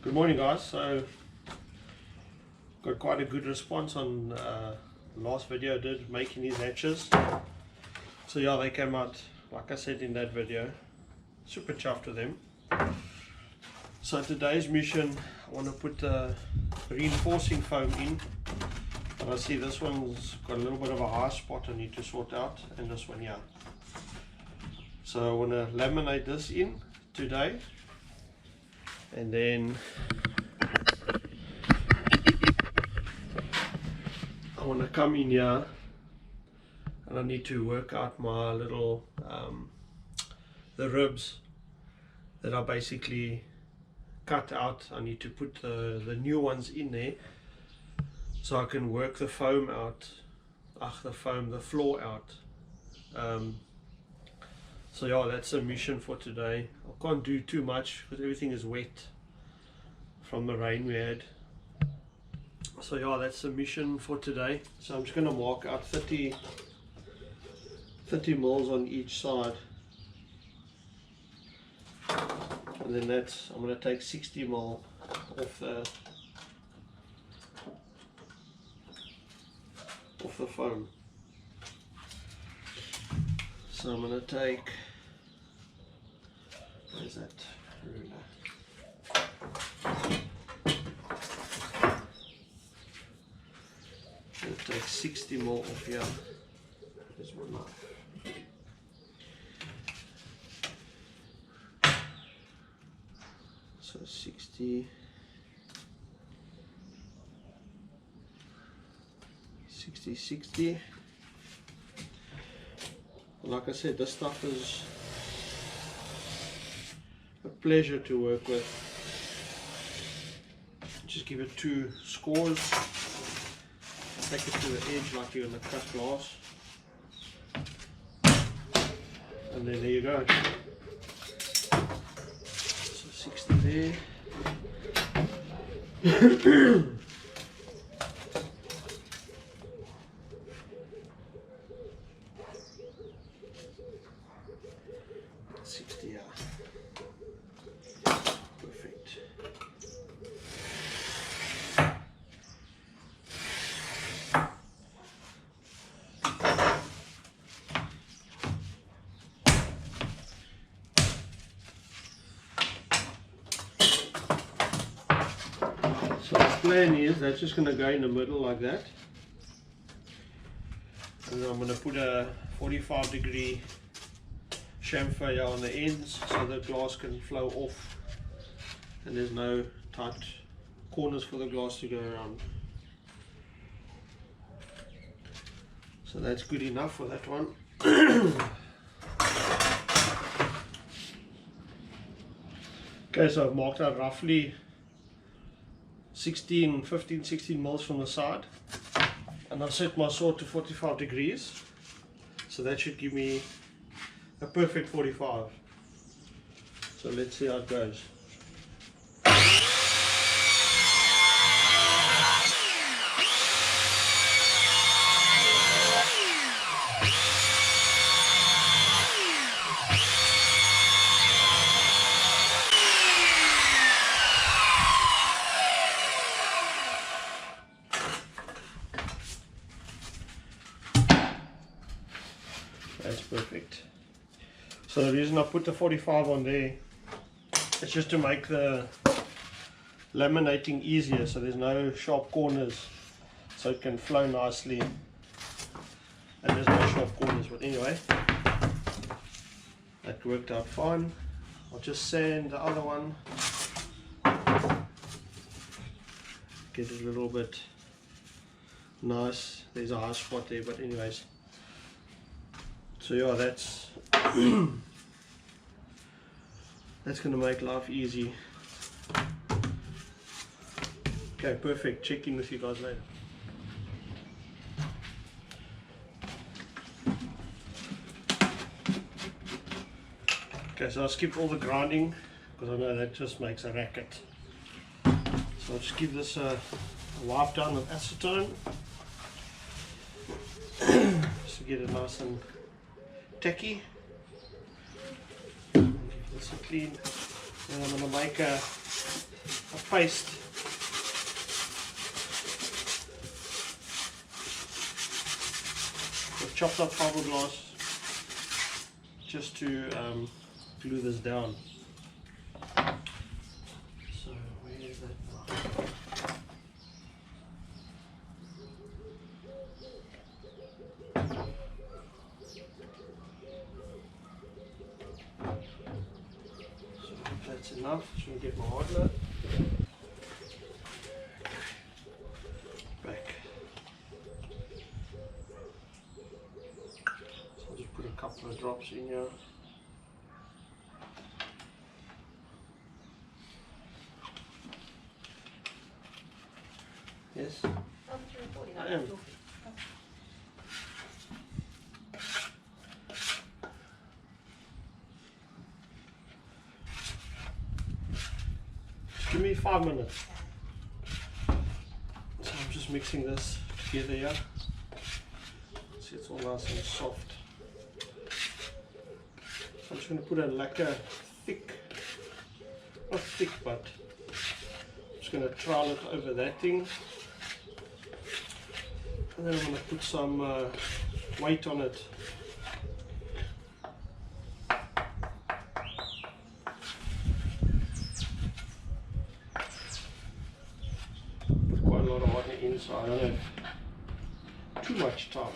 Good morning, guys. So got quite a good response on the last video I did making these hatches. So yeah, they came out like I said in that video. Super chuffed with them. So today's mission, I want to put the reinforcing foam in, and I see this one's got a little bit of a high spot I need to sort out, and this one here. So I want to laminate this in today, and then I want to come in here and I need to work out my little the ribs that I basically cut out. I need to put the new ones in there so I can work the foam out, the floor out. So yeah, that's a mission for today. I can't do too much because everything is wet from the rain we had. So yeah, that's the mission for today. So I'm just going to mark out 30 mils on each side, and then I'm going to take 60 mil off the foam. So I'm going to take, where's that ruler? I'm going to take 60 mil off here. There's my knife. So 60, 60. Like I said, this stuff is a pleasure to work with. Just give it 2 scores. Take it to the edge like you're going to cut glass. And then there you go. So 60 there. Perfect. So the plan is that's just going to go in the middle like that, and then I'm going to put a 45-degree chamfer here on the ends so the glass can flow off and there's no tight corners for the glass to go around. So that's good enough for that one. Okay, so I've marked out roughly 15, 16 mils from the side, and I've set my saw to 45 degrees, so that should give me a perfect 45. So let's see how it goes. That's perfect. So the reason I put the 45 on there is just to make the laminating easier, so there's no sharp corners, so it can flow nicely, and there's no sharp corners. But anyway, that worked out fine. I'll just sand the other one, get it a little bit nice. There's a high spot there, but anyways. So yeah, that's that's going to make life easy. Okay, perfect. Check in with you guys later. Okay, so I skipped all the grinding because I know that just makes a racket. So I'll just give this a wipe down with acetone just to get it nice and tacky. Give this a clean. And I'm going to make a of paste. With chopped up fiberglass just to glue this down. So where is that now? So that's enough. Just going to get my hardner back. So I'll just put a couple of drops in here. Yes, I am. Give me 5 minutes. So I'm just mixing this together here. See, it's all nice and soft. So I'm just going to put a lacquer thick, not thick, but I'm just going to trowel it over that thing. And then I'm going to put some weight on it. Put quite a lot of hardener in, so I don't have too much time.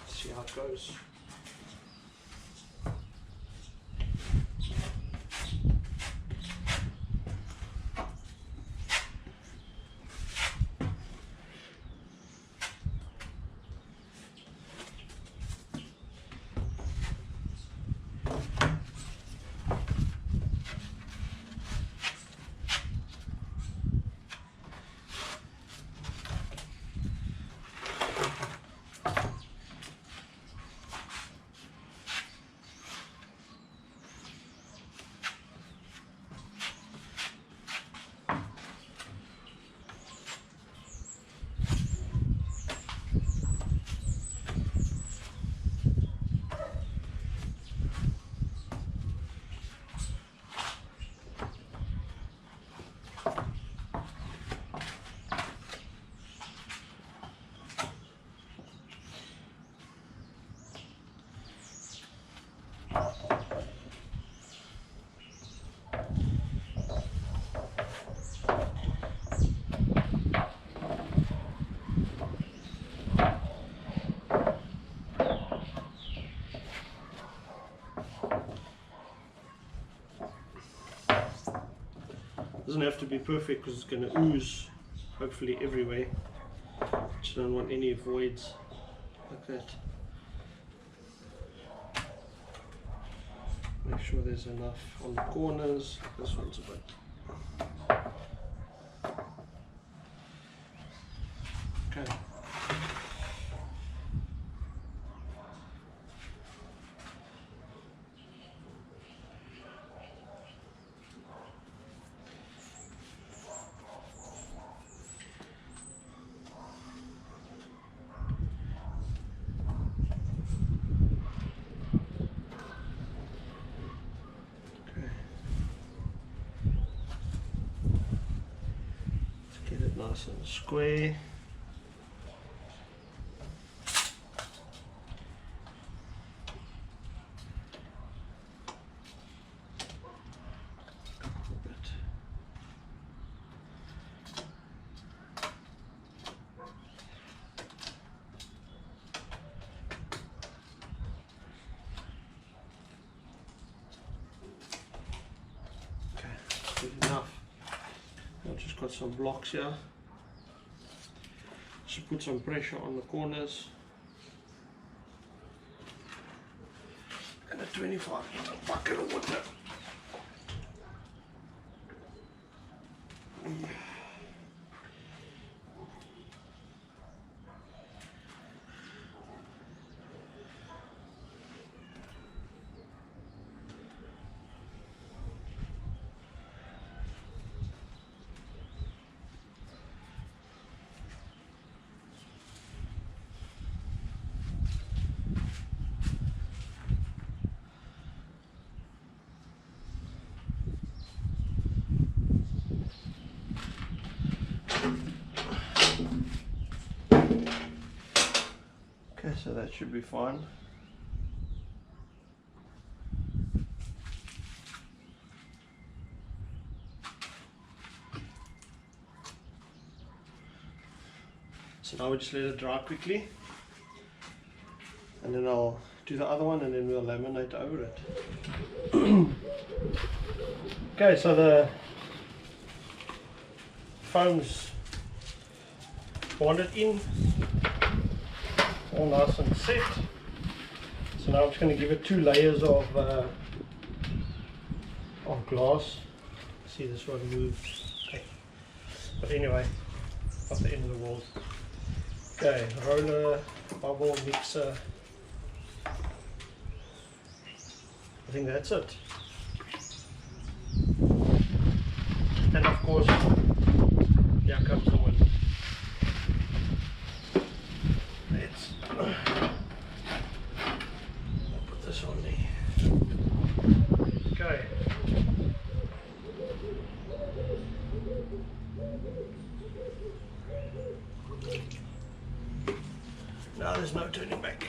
See how it goes. Doesn't have to be perfect because it's going to ooze hopefully everywhere. Just don't want any voids like that. Make sure there's enough on the corners. This one's a bit. Okay. Get it nice and square. Good enough. I've just got some blocks here. Just put some pressure on the corners. And a 25-litre bucket of water. so that should be fine. So now we just let it dry quickly, and then I'll do the other one and then we'll laminate over it. Okay, so the foam's bonded in, all nice and set. So now I'm just going to give it 2 layers of glass. See, this one moves. Okay. But anyway, not the end of the world. Okay, roller, bubble, mixer. I think that's it. And of course, here comes the wind. Let's put this on there. Okay. Now there's no turning back.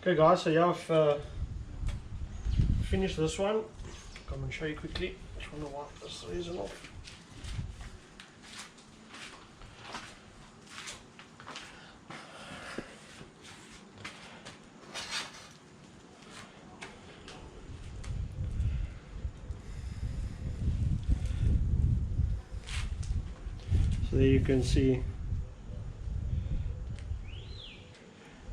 Okay guys, so yeah, I've finished this one. Come and show you quickly. Just want to wipe this resin off. So there you can see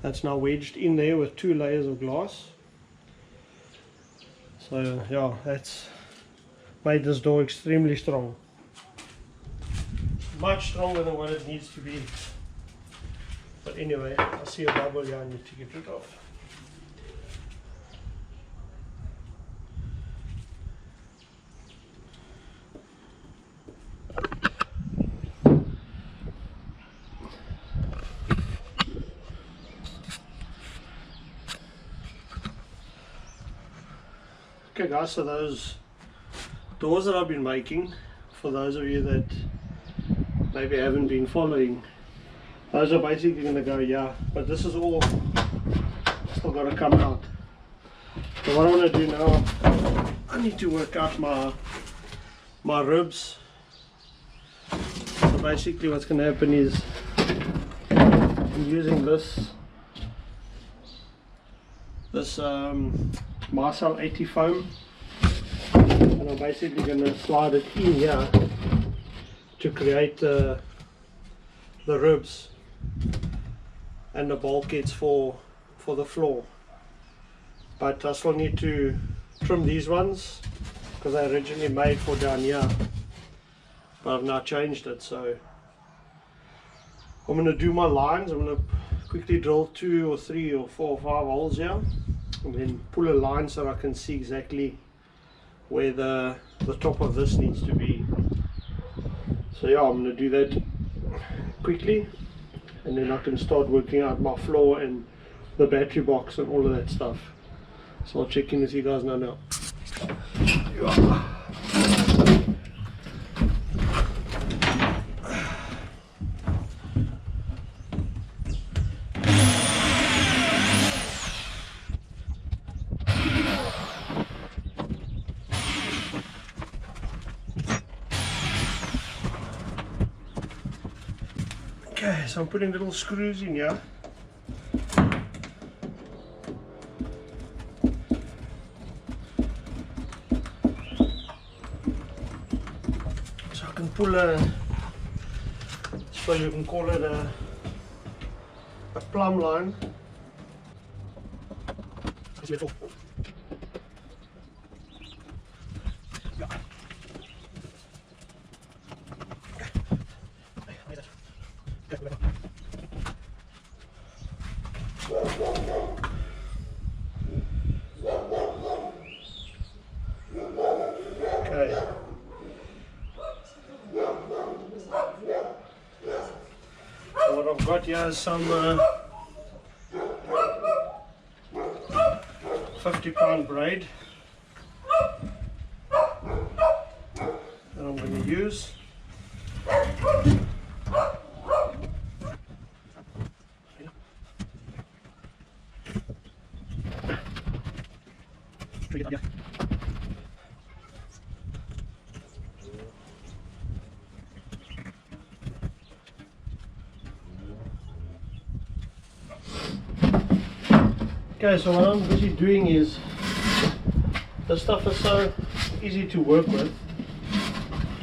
that's now wedged in there with 2 layers of glass. So yeah, that's made this door extremely strong. Much stronger than what it needs to be. But anyway, I see a bubble here I need to get rid of. Okay guys, so those doors that I've been making, for those of you that maybe haven't been following, those are basically going to go here, but this is all still got to come out. So what I want to do now, I need to work out my ribs. So basically what's going to happen is I'm using this Marcel 80 foam, and I'm basically going to slide it in here to create the ribs and the bulkheads for the floor. But I still need to trim these ones because they originally made for down here, but I've now changed it. So I'm going to do my lines. I'm going to quickly drill 2 or 3 or 4 or 5 holes here, and then pull a line so I can see exactly where the top of this needs to be. So yeah, I'm going to do that quickly, and then I can start working out my floor and the battery box and all of that stuff. So I'll check in with you guys now. Yeah. Okay, so I'm putting little screws in here. So I can pull so you can call it a plumb line. Okay. So what I've got here is some 50-pound braid that I'm going to use. Okay, so what I'm busy doing is, this stuff is so easy to work with.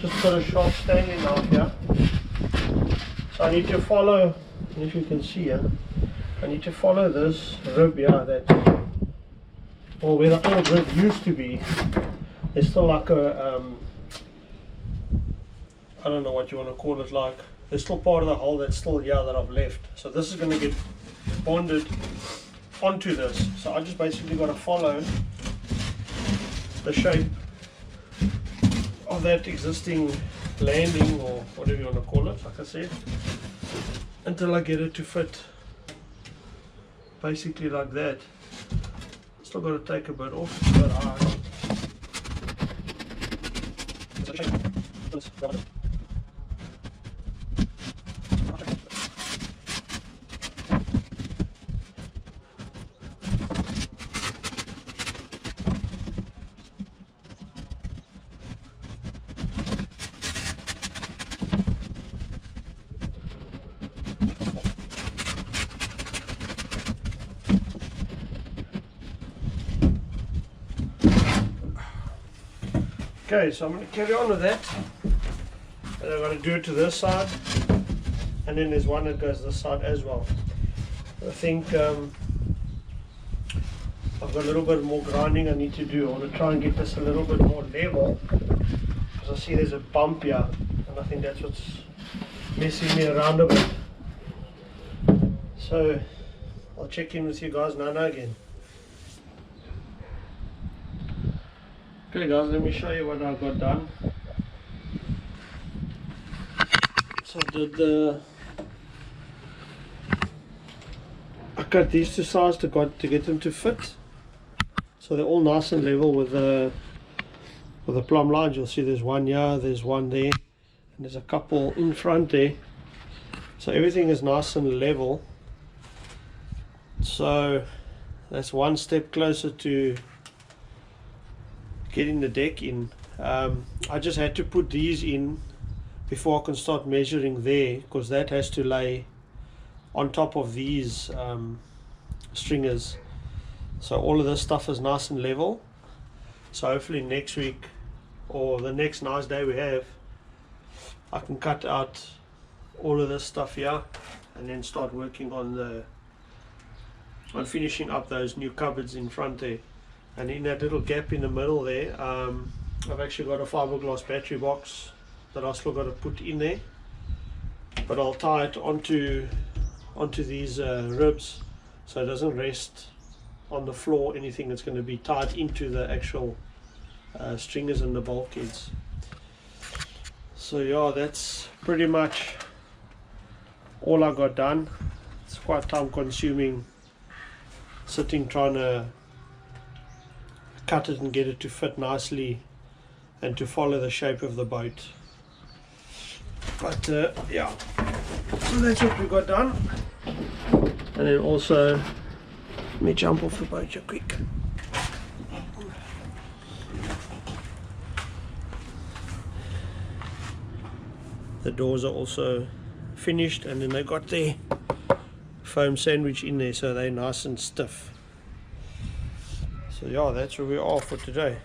Just got a sharp standing knife here. So I need to follow, if you can see here, I need to follow this rib here, that, or where the old rib used to be. There's still like a, I don't know what you want to call it, like, there's still part of the hole that's still here that I've left. So this is going to get bonded onto this. So I just basically got to follow the shape of that existing landing, or whatever you want to call it, like I said, until I get it to fit basically like that. Still got to take a bit off, it's a bit hard. Okay, so I'm going to carry on with that, and I'm going to do it to this side, and then there's one that goes this side as well. I think I've got a little bit more grinding I need to do. I want to try and get this a little bit more level, because I see there's a bump here, and I think that's what's messing me around a bit. So I'll check in with you guys now again. Okay guys, let me show you what I've got done. So I cut these two sides to get them to fit, so they're all nice and level with the plumb lines. You'll see there's one here, there's one there, and there's a couple in front there. So everything is nice and level. So that's one step closer to getting the deck in. I just had to put these in before I can start measuring there, because that has to lay on top of these stringers. So all of this stuff is nice and level. So hopefully next week, or the next nice day we have, I can cut out all of this stuff here and then start working on finishing up those new cupboards in front there. And in that little gap in the middle there, I've actually got a fiberglass battery box that I still got to put in there, but I'll tie it onto these ribs, so it doesn't rest on the floor or anything. It's going to be tied into the actual stringers and the bulkheads. So yeah, that's pretty much all I got done. It's quite time consuming sitting trying to cut it and get it to fit nicely and to follow the shape of the boat. But yeah, so that's what we got done. And then also, let me jump off the boat here quick. The doors are also finished, and then they got their foam sandwich in there, so they're nice and stiff. So yeah, that's where we are for today.